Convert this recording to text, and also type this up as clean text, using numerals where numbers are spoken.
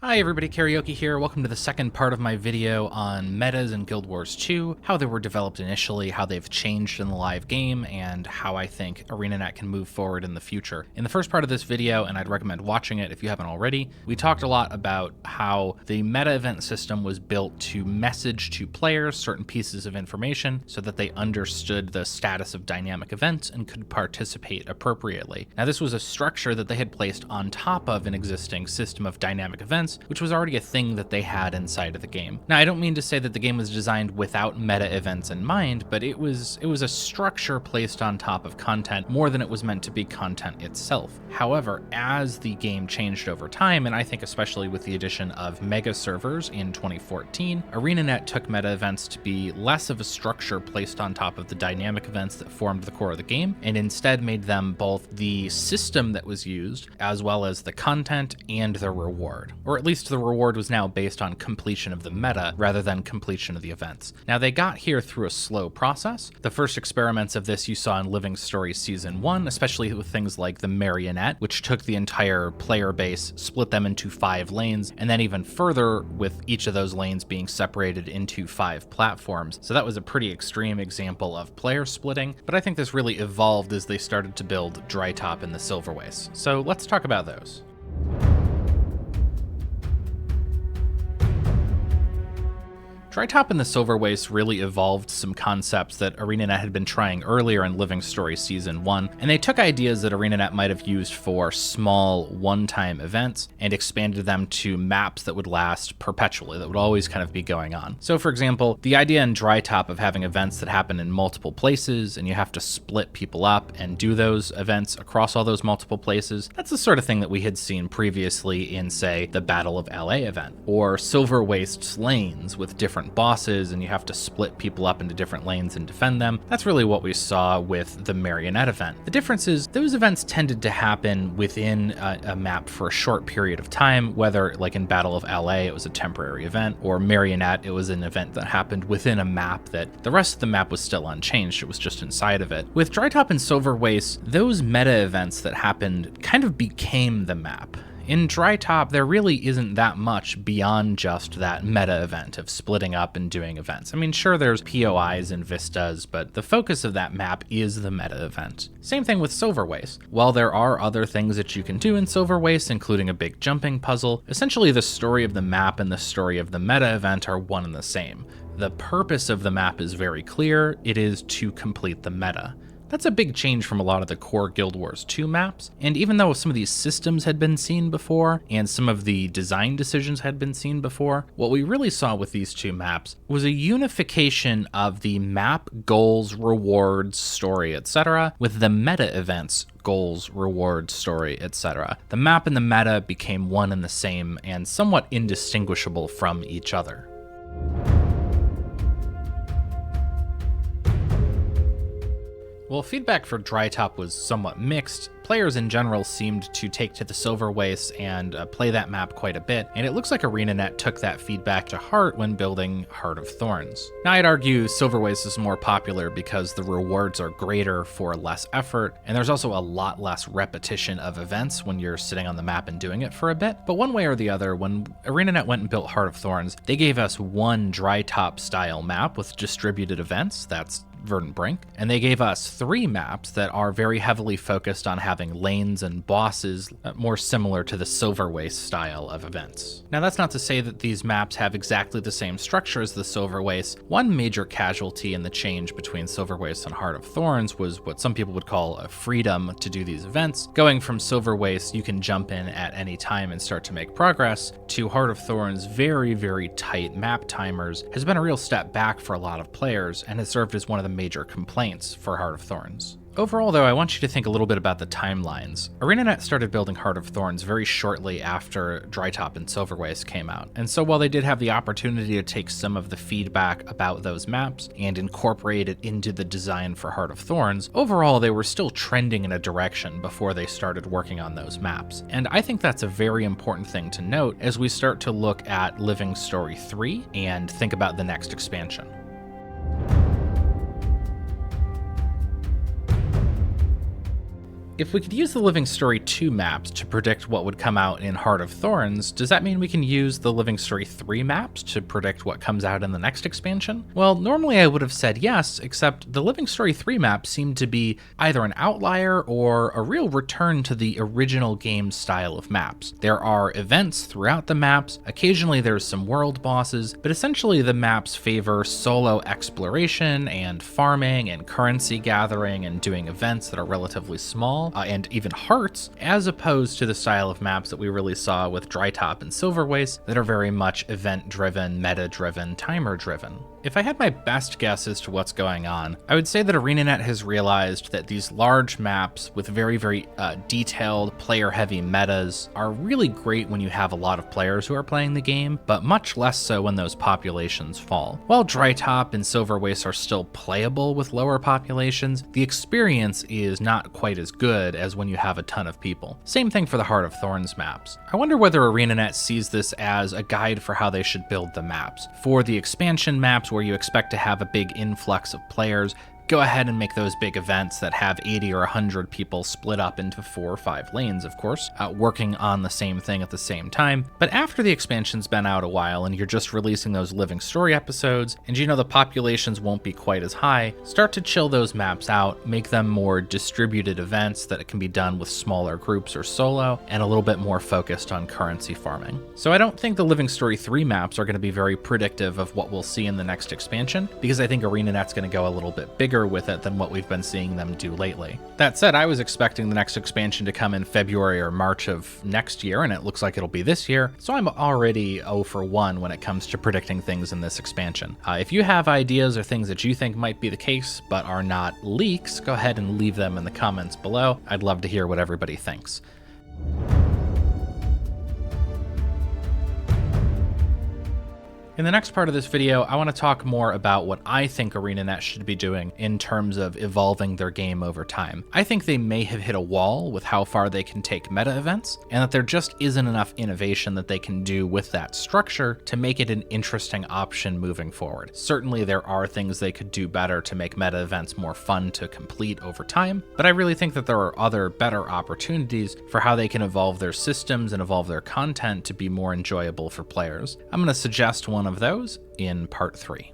Hi everybody, Karaoke here. Welcome to the second part of my video on metas in Guild Wars 2, how they were developed initially, how they've changed in the live game, and how I think ArenaNet can move forward in the future. In the first part of this video, and I'd recommend watching it if you haven't already, we talked a lot about how the meta event system was built to message to players certain pieces of information so that they understood the status of dynamic events and could participate appropriately. Now this was a structure that they had placed on top of an existing system of dynamic events, which was already a thing that they had inside of the game. Now, I don't mean to say that the game was designed without meta events in mind, but it was a structure placed on top of content more than it was meant to be content itself. However, as the game changed over time, and I think especially with the addition of mega servers in 2014, ArenaNet took meta events to be less of a structure placed on top of the dynamic events that formed the core of the game, and instead made them both the system that was used, as well as the content and the reward. Or at least the reward was now based on completion of the meta rather than completion of the events. Now they got here through a slow process. The first experiments of this you saw in Living Story Season 1, especially with things like the Marionette, which took the entire player base, split them into 5 lanes, and then even further with each of those lanes being separated into 5 platforms. So that was a pretty extreme example of player splitting, but I think this really evolved as they started to build Drytop and the Silverwastes. So let's talk about those. Drytop and the Silverwastes really evolved some concepts that ArenaNet had been trying earlier in Living Story Season 1, and they took ideas that ArenaNet might have used for small one-time events and expanded them to maps that would last perpetually, that would always kind of be going on. So for example, the idea in Drytop of having events that happen in multiple places and you have to split people up and do those events across all those multiple places, that's the sort of thing that we had seen previously in, say, the Battle of LA event, or Silverwastes lanes with different bosses and you have to split people up into different lanes and defend them. That's really what we saw with the Marionette event. The difference is those events tended to happen within a map for a short period of time, whether like in Battle of LA it was a temporary event, or Marionette it was an event that happened within a map that the rest of the map was still unchanged, it was just inside of it. With Drytop and Silverwastes, those meta events that happened kind of became the map. In Drytop, there really isn't that much beyond just that meta event of splitting up and doing events. I mean, sure, there's POIs and vistas, but the focus of that map is the meta event. Same thing with Silverwastes. While there are other things that you can do in Silverwastes, including a big jumping puzzle, essentially the story of the map and the story of the meta event are one and the same. The purpose of the map is very clear. It is to complete the meta. That's a big change from a lot of the core Guild Wars 2 maps, and even though some of these systems had been seen before, and some of the design decisions had been seen before, what we really saw with these 2 maps was a unification of the map, goals, rewards, story, etc., with the meta events, goals, rewards, story, etc. The map and the meta became one and the same, and somewhat indistinguishable from each other. While feedback for Drytop was somewhat mixed, players in general seemed to take to the Silverwastes and play that map quite a bit, and it looks like ArenaNet took that feedback to heart when building Heart of Thorns. Now I'd argue Silverwastes is more popular because the rewards are greater for less effort, and there's also a lot less repetition of events when you're sitting on the map and doing it for a bit. But one way or the other, when ArenaNet went and built Heart of Thorns, they gave us one Drytop style map with distributed events, that's Verdant Brink, and they gave us 3 maps that are very heavily focused on having lanes and bosses more similar to the Silverwaste style of events. Now that's not to say that these maps have exactly the same structure as the Silverwaste. One major casualty in the change between Silverwaste and Heart of Thorns was what some people would call a freedom to do these events. Going from Silverwaste, you can jump in at any time and start to make progress, to Heart of Thorns' very, very tight map timers has been a real step back for a lot of players and has served as one of the major complaints for Heart of Thorns. Overall, though, I want you to think a little bit about the timelines. ArenaNet started building Heart of Thorns very shortly after Drytop and Silverwastes came out, and so while they did have the opportunity to take some of the feedback about those maps and incorporate it into the design for Heart of Thorns, overall they were still trending in a direction before they started working on those maps. And I think that's a very important thing to note as we start to look at Living Story 3 and think about the next expansion. If we could use the Living Story 2 maps to predict what would come out in Heart of Thorns, does that mean we can use the Living Story 3 maps to predict what comes out in the next expansion? Well, normally I would have said yes, except the Living Story 3 maps seem to be either an outlier or a real return to the original game style of maps. There are events throughout the maps, occasionally there's some world bosses, but essentially the maps favor solo exploration and farming and currency gathering and doing events that are relatively small. And even hearts, as opposed to the style of maps that we really saw with Drytop and Silverwastes that are very much event-driven, meta-driven, timer-driven. If I had my best guess as to what's going on, I would say that ArenaNet has realized that these large maps with very detailed, player-heavy metas are really great when you have a lot of players who are playing the game, but much less so when those populations fall. While Drytop and Silverwastes are still playable with lower populations, the experience is not quite as good as when you have a ton of people. Same thing for the Heart of Thorns maps. I wonder whether ArenaNet sees this as a guide for how they should build the maps. For the expansion maps where you expect to have a big influx of players, go ahead and make those big events that have 80 or 100 people split up into 4 or 5 lanes, of course, working on the same thing at the same time. But after the expansion's been out a while and you're just releasing those Living Story episodes, and you know the populations won't be quite as high, start to chill those maps out, make them more distributed events that can be done with smaller groups or solo, and a little bit more focused on currency farming. So I don't think the Living Story 3 maps are going to be very predictive of what we'll see in the next expansion, because I think ArenaNet's going to go a little bit bigger with it than what we've been seeing them do lately. That said, I was expecting the next expansion to come in February or March of next year, and it looks like it'll be this year, so I'm already 0 for 1 when it comes to predicting things in this expansion. If you have ideas or things that you think might be the case but are not leaks, go ahead and leave them in the comments below. I'd love to hear what everybody thinks. In the next part of this video, I want to talk more about what I think ArenaNet should be doing in terms of evolving their game over time. I think they may have hit a wall with how far they can take meta events, and that there just isn't enough innovation that they can do with that structure to make it an interesting option moving forward. Certainly there are things they could do better to make meta events more fun to complete over time, but I really think that there are other better opportunities for how they can evolve their systems and evolve their content to be more enjoyable for players. I'm going to suggest one of those in part 3.